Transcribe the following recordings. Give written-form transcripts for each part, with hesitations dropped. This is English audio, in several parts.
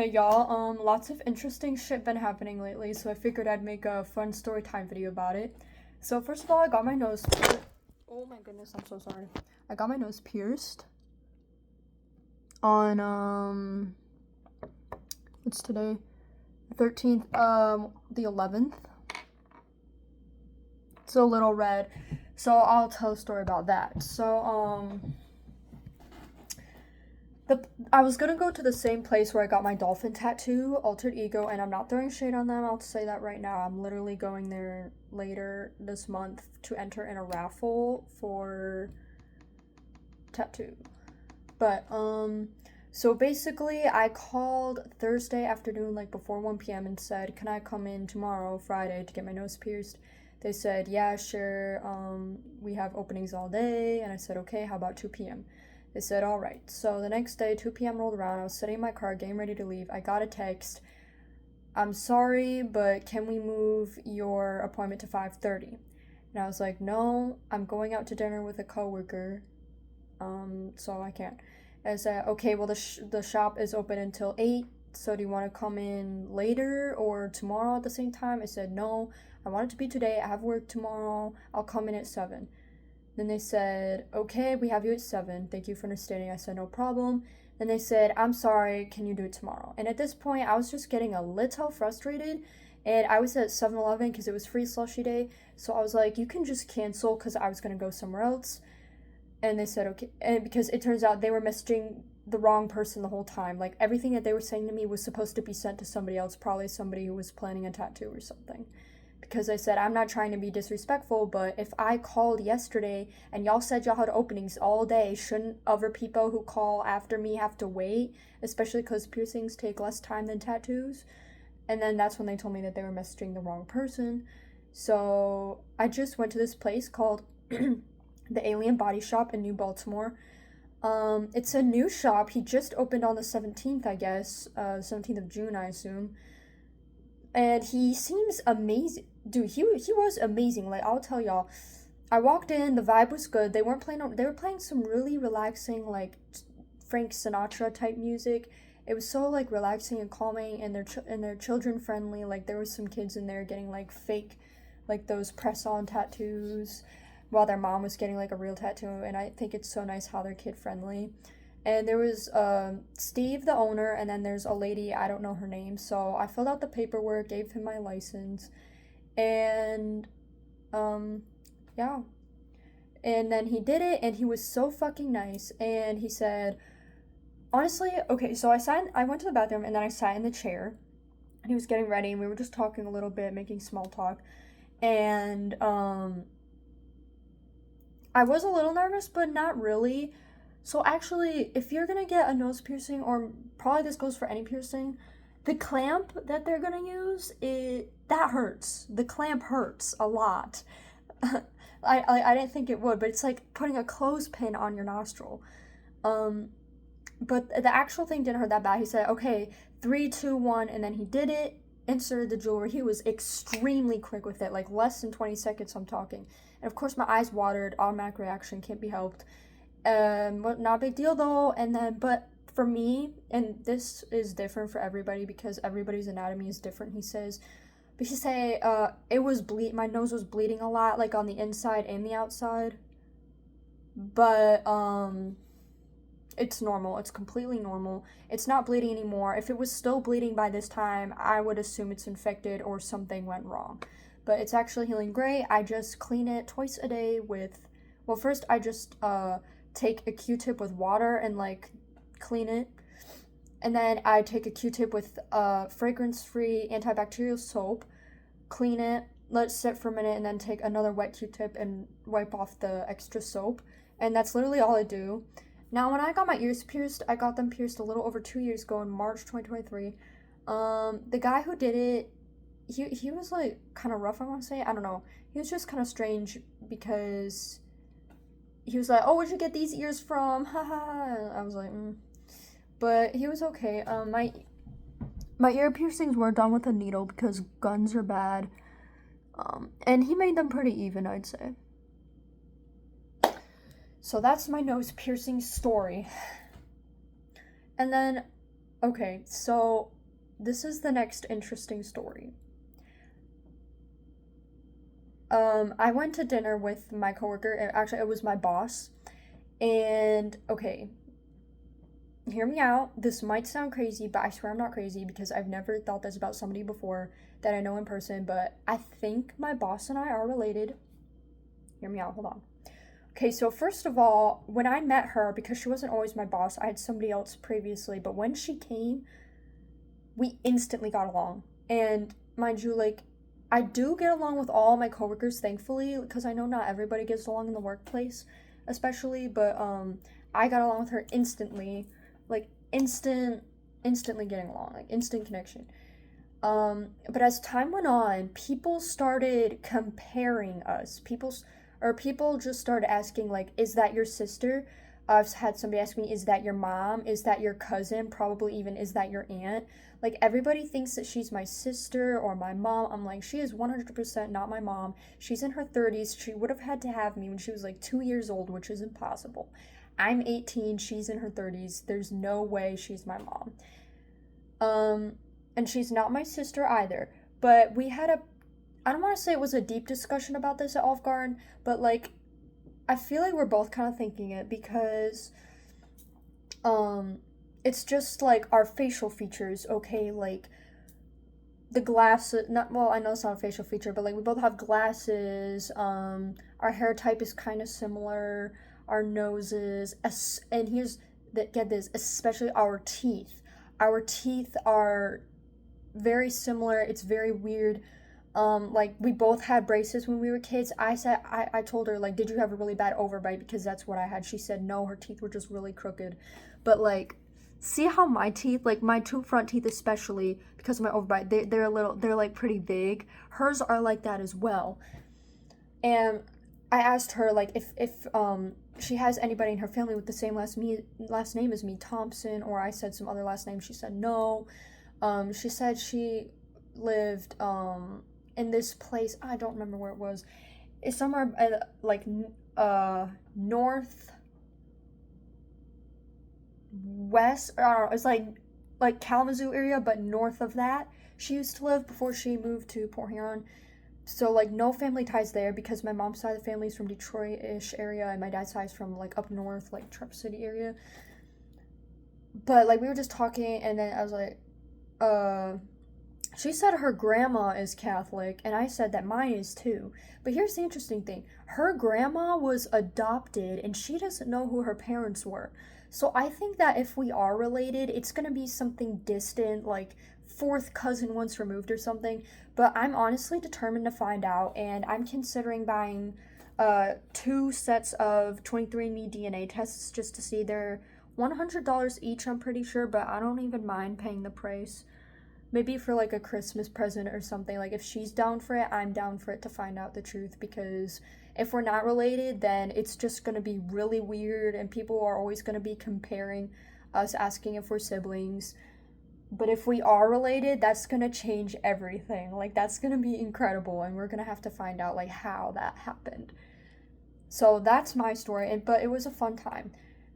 Hey y'all, lots of interesting shit been happening lately, so I figured I'd make a fun story time video about it. So first of all, I got my nose oh my goodness, I'm so sorry. I got my nose pierced on what's today? 13th, the 11th. It's a little red. So I'll tell a story about that. I was gonna go to the same place where I got my dolphin tattoo, Altered Ego, and I'm not throwing shade on them. I'll say that right now. I'm literally going there later this month to enter in a raffle for tattoo. But so basically, I called Thursday afternoon, like before 1 p.m., and said, "Can I come in tomorrow, Friday, to get my nose pierced?" They said, "Yeah, sure. We have openings all day." And I said, "Okay, how about 2 p.m.?" They said, "All right." So the next day, 2 p.m. rolled around. I was sitting in my car, getting ready to leave. I got a text. "I'm sorry, but can we move your appointment to 5:30?" And I was like, "No, I'm going out to dinner with a coworker, so I can't." And I said, "Okay, well, the shop is open until 8, so do you want to come in later or tomorrow at the same time?" I said, "No, I want it to be today. I have work tomorrow. I'll come in at 7. Then they said, "Okay, we have you at 7. Thank you for understanding." I said, "No problem." Then they said, "I'm sorry, can you do it tomorrow?" And at this point, I was just getting a little frustrated. And I was at 7-Eleven because it was free slushy day. So I was like, "You can just cancel," because I was going to go somewhere else. And they said, "Okay." And because it turns out they were messaging the wrong person the whole time. Like, everything that they were saying to me was supposed to be sent to somebody else, probably somebody who was planning a tattoo or something. Because I said, "I'm not trying to be disrespectful, but if I called yesterday and y'all said y'all had openings all day, shouldn't other people who call after me have to wait? Especially because piercings take less time than tattoos." And then that's when they told me that they were messaging the wrong person. So I just went to this place called the Alien Body Shop in New Baltimore. It's a new shop. He just opened on the 17th, I guess. 17th of June, I assume. And he seems amazing. Dude, he was amazing. Like, I'll tell y'all. I walked in, the vibe was good. They were playing some really relaxing, like, Frank Sinatra type music. It was so, like, relaxing and calming, and they're children friendly. Like, there was some kids in there getting, like, fake, like, those press on tattoos, while their mom was getting, like, a real tattoo. And I think it's so nice how they're kid friendly. And there was Steve, the owner, and then there's a lady, I don't know her name. So I filled out the paperwork, gave him my license, and um, yeah. And then he did it, and he was so fucking nice. And he said, honestly, okay, so I went to the bathroom, and then I sat in the chair, and he was getting ready, and we were just talking a little bit, making small talk. And I was a little nervous, but not really. So actually, if you're gonna get a nose piercing, or probably this goes for any piercing, the clamp that they're gonna use, that hurts. The clamp hurts a lot. I didn't think it would, but it's like putting a clothespin on your nostril. Um, but the actual thing didn't hurt that bad. He said, "Okay, 3, 2, 1," and then he did it. Inserted the jewelry. He was extremely quick with it, like less than 20 seconds. I'm talking, and of course my eyes watered. Automatic reaction, can't be helped. But not a big deal though. And then, but for me, and this is different for everybody because everybody's anatomy is different. He says, but he say, it was my nose was bleeding a lot, like on the inside and the outside. But it's normal. It's completely normal. It's not bleeding anymore. If it was still bleeding by this time, I would assume it's infected or something went wrong. But it's actually healing great. I just clean it twice a day with, well, first I just take a Q-tip with water and like clean it. And then I take a Q-tip with fragrance-free antibacterial soap, clean it, let it sit for a minute, and then take another wet Q-tip and wipe off the extra soap. And that's literally all I do. Now, when I got my ears pierced, I got them pierced a little over 2 years ago in March 2023. The guy who did it, he was like kind of rough, I want to say. I don't know. He was just kind of strange because he was like, "Oh, where'd you get these ears from?" Haha. I was like, But he was okay. My ear piercings were done with a needle because guns are bad. And he made them pretty even, I'd say. So that's my nose piercing story. And then Okay, so this is the next interesting story. I went to dinner with my coworker. Actually, it was my boss. And okay, hear me out. This might sound crazy, but I swear I'm not crazy because I've never thought this about somebody before that I know in person. But I think my boss and I are related. Hear me out. Hold on. Okay, so first of all, when I met her, because she wasn't always my boss, I had somebody else previously. But when she came, we instantly got along. And mind you, like, I do get along with all my coworkers, thankfully, because I know not everybody gets along in the workplace, especially. But I got along with her instantly, like instantly getting along, like instant connection. But as time went on, people started comparing us. People just started asking, like, is that your sister? I've had somebody ask me, is that your mom? Is that your cousin? Probably even, is that your aunt? Like, everybody thinks that she's my sister or my mom. I'm like, she is 100% not my mom. She's in her 30s. She would have had to have me when she was like 2 years old, which is impossible. I'm 18. She's in her 30s. There's no way she's my mom. Um, and she's not my sister either. But we had a, I don't want to say it was a deep discussion about this at Olive Garden, but like, I feel like we're both kind of thinking it because, um, it's just like our facial features, okay? Like, the glasses, not, well, I know it's not a facial feature, but like, we both have glasses, our hair type is kind of similar, our noses, and here's, that get this, especially our teeth. Our teeth are very similar. It's very weird. Like we both had braces when we were kids. I told her like, did you have a really bad overbite? Because that's what I had. She said no, her teeth were just really crooked. But like, see how my teeth, like my two front teeth especially, because of my overbite, they're a little, they're like pretty big. Hers are like that as well. And I asked her like if she has anybody in her family with the same last name as me, Thompson, or I said some other last name. She said no. She said she lived in this place. I don't remember where it was. It's somewhere like north west. I don't know. It's like Kalamazoo area, but north of that. She used to live before she moved to Port Huron. So like no family ties there because my mom's side of the family is from Detroit-ish area and my dad's side is from like up north, like Traverse City area. But like we were just talking and then I was like, uh she said her grandma is Catholic, and I said that mine is too. But here's the interesting thing, her grandma was adopted, and she doesn't know who her parents were. So I think that if we are related, it's gonna be something distant, like fourth cousin once removed or something. But I'm honestly determined to find out, and I'm considering buying two sets of 23andMe DNA tests just to see. They're $100 each, I'm pretty sure, but I don't even mind paying the price. Maybe for like a Christmas present or something. Like if she's down for it, I'm down for it to find out the truth because if we're not related, then it's just going to be really weird and people are always going to be comparing us, asking if we're siblings. But if we are related, that's going to change everything. Like that's going to be incredible and we're going to have to find out like how that happened. So that's my story, but it was a fun time.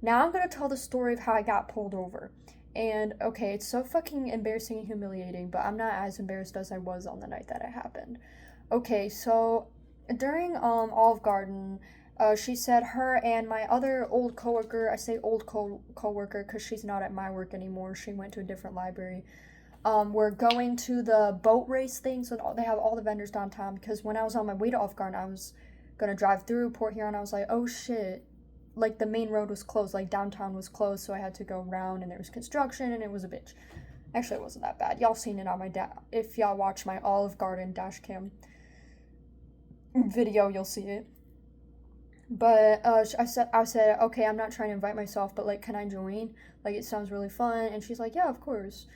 Now I'm gonna tell the story of how I got pulled over. And okay, it's so fucking embarrassing and humiliating, but I'm not as embarrassed as I was on the night that it happened. Okay, so during Olive Garden, she said her and my other old coworker, I say old coworker because she's not at my work anymore. She went to a different library. We're going to the boat race thing, so they have all the vendors downtown. Because when I was on my way to Olive Garden, I was gonna drive through Port Huron. I was like, oh shit, like the main road was closed, like downtown was closed, so I had to go around, and there was construction, and it was a bitch. Actually, it wasn't that bad. Y'all seen it on my if y'all watch my Olive Garden dash cam video, you'll see it. But I said, okay, I'm not trying to invite myself, but like, can I join? Like, it sounds really fun. And she's like, yeah, of course.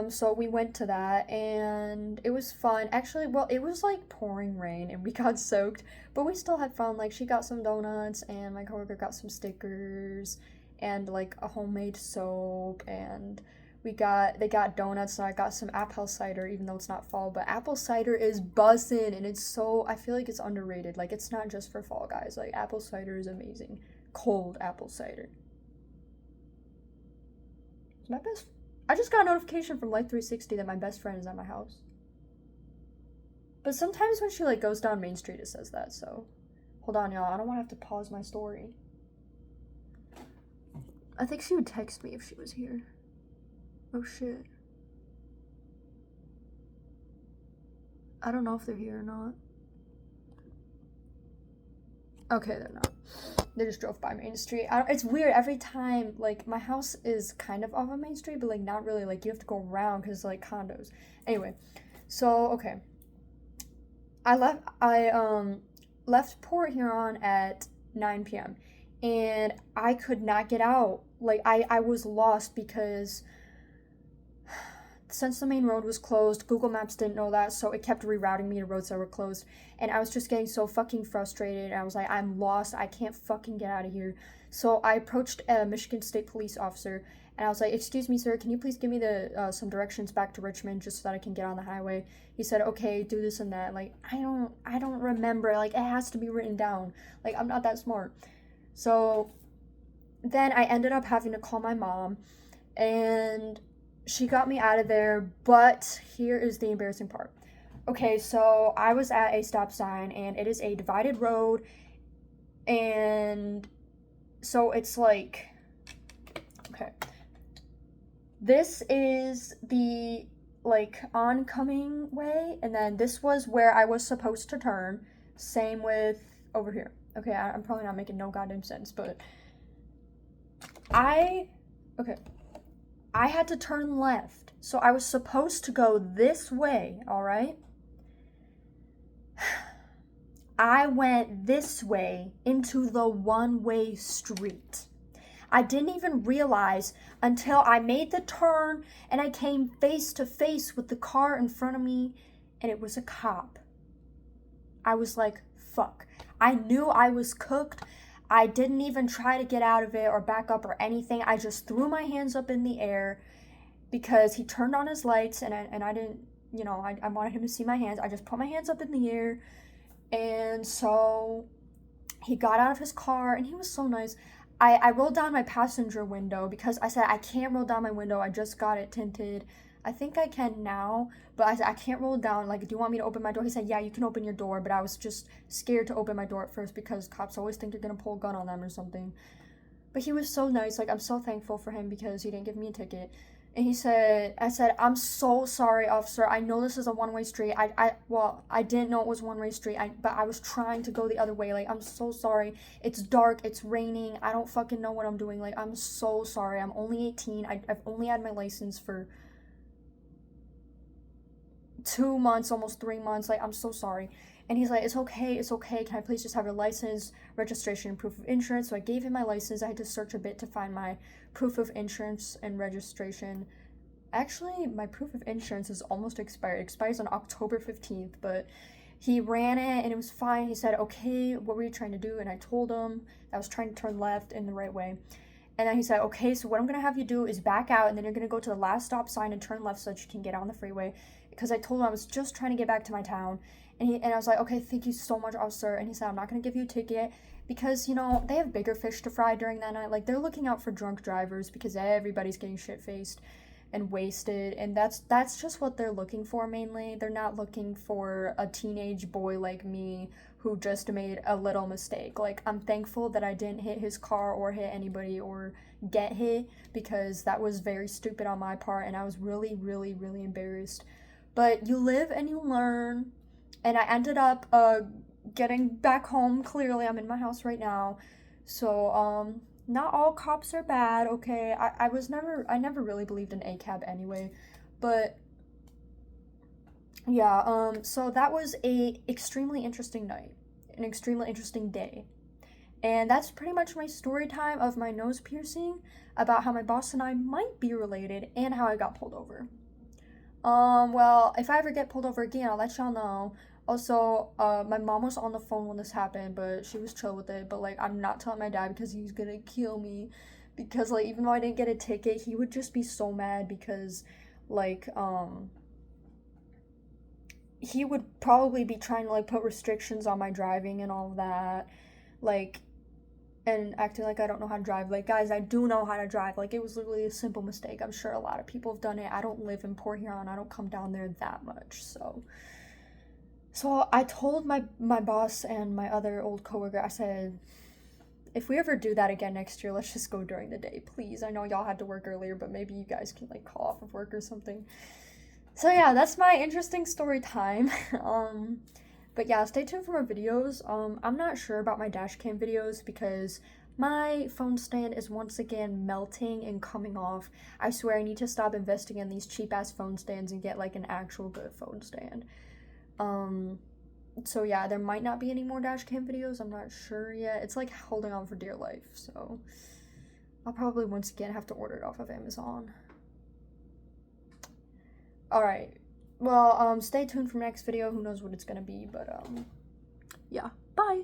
So we went to that and it was fun. Actually, well, it was like pouring rain and we got soaked, but we still had fun. Like, she got some donuts and my coworker got some stickers and like a homemade soap, and they got donuts, and I got some apple cider, even though it's not fall, but apple cider is bussin', and it's so, I feel like it's underrated. Like, it's not just for fall, guys. Like, apple cider is amazing. Cold apple cider. It's my best. I just got a notification from Life 360 that my best friend is at my house. But sometimes when she like goes down Main Street, it says that. So, hold on, y'all. I don't want to have to pause my story. I think she would text me if she was here. Oh shit. I don't know if they're here or not. Okay, they're not. They just drove by Main Street. It's weird every time. Like, my house is kind of off of Main Street, but like not really. Like, you have to go around because it's like condos. Anyway, so okay. I left Port Huron at 9 p.m. and I could not get out. Like, I was lost because since the main road was closed, Google Maps didn't know that, so it kept rerouting me to roads that were closed. And I was just getting so fucking frustrated. And I was like, I'm lost. I can't fucking get out of here. So I approached a Michigan State police officer, and I was like, excuse me, sir, can you please give me some directions back to Richmond just so that I can get on the highway? He said, okay, do this and that. Like, I don't remember. Like, it has to be written down. Like, I'm not that smart. So then I ended up having to call my mom, and she got me out of there. But here is the embarrassing part. Okay, so I was at a stop sign, and it is a divided road, and so it's like, okay, this is the like oncoming way, and then this was where I was supposed to turn. Same with over here. Okay, I'm probably not making no goddamn sense, but I had to turn left. So I was supposed to go this way, all right? I went this way into the one-way street. I didn't even realize until I made the turn and I came face to face with the car in front of me, and it was a cop. I was like, fuck. I knew I was cooked. I didn't even try to get out of it or back up or anything. I just threw my hands up in the air because he turned on his lights, and I didn't, I wanted him to see my hands. I just put my hands up in the air, and so he got out of his car, and he was so nice. I rolled down my passenger window because I said I can't roll down my window. I just got it tinted. I think I can now, but I said I can't roll it down. Like, do you want me to open my door? He said, yeah, you can open your door, but I was just scared to open my door at first because cops always think you're gonna pull a gun on them or something. But he was so nice. Like, I'm so thankful for him because he didn't give me a ticket. And I said, I'm so sorry, officer. I know this is a one-way street. I didn't know it was one-way street, but I was trying to go the other way. Like, I'm so sorry. It's dark. It's raining. I don't fucking know what I'm doing. Like, I'm so sorry. I'm only 18. I've only had my license for 2 months, almost 3 months. Like, I'm so sorry. And he's like, it's okay. Can I please just have your license, registration, and proof of insurance? So I gave him my license. I had to search a bit to find my proof of insurance and registration. Actually, my proof of insurance is almost expired. It expires on October 15th, but he ran it and it was fine. He said, okay, what were you trying to do? And I told him I was trying to turn left in the right way. And then he said, okay, so what I'm going to have you do is back out, and then you're going to go to the last stop sign and turn left so that you can get on the freeway. Because I told him I was just trying to get back to my town. And I was like, okay, thank you so much, officer. And he said, I'm not going to give you a ticket because, they have bigger fish to fry during that night. Like, they're looking out for drunk drivers because everybody's getting shit-faced and wasted. And that's just what they're looking for mainly. They're not looking for a teenage boy like me who just made a little mistake. Like, I'm thankful that I didn't hit his car or hit anybody or get hit because that was very stupid on my part. And I was really, really, really embarrassed. But you live and you learn. And I ended up getting back home. Clearly, I'm in my house right now. So, not all cops are bad, okay? I never really believed in ACAB anyway. But, yeah, so that was a extremely interesting night. An extremely interesting day. And that's pretty much my story time of my nose piercing, about how my boss and I might be related, and how I got pulled over. Well, if I ever get pulled over again, I'll let y'all know. Also, my mom was on the phone when this happened, but she was chill with it. But, like, I'm not telling my dad because he's gonna kill me. Because, like, even though I didn't get a ticket, he would just be so mad because, like, he would probably be trying to, like, put restrictions on my driving and all of that. Like, and acting like I don't know how to drive. Like, guys, I do know how to drive. Like, it was literally a simple mistake. I'm sure a lot of people have done it. I don't live in Port Huron. I don't come down there that much, so. So I told my boss and my other old coworker, I said, if we ever do that again next year, let's just go during the day, please. I know y'all had to work earlier, but maybe you guys can, like, call off of work or something. So yeah, that's my interesting story time. But yeah, stay tuned for more videos. I'm not sure about my dash cam videos because my phone stand is once again melting and coming off. I swear I need to stop investing in these cheap ass phone stands and get like an actual good phone stand. Um, so yeah, there might not be any more dash cam videos. I'm not sure yet. It's like holding on for dear life, so I'll probably once again have to order it off of Amazon. Alright. Well, stay tuned for next video. Who knows what it's gonna be, but yeah. Bye!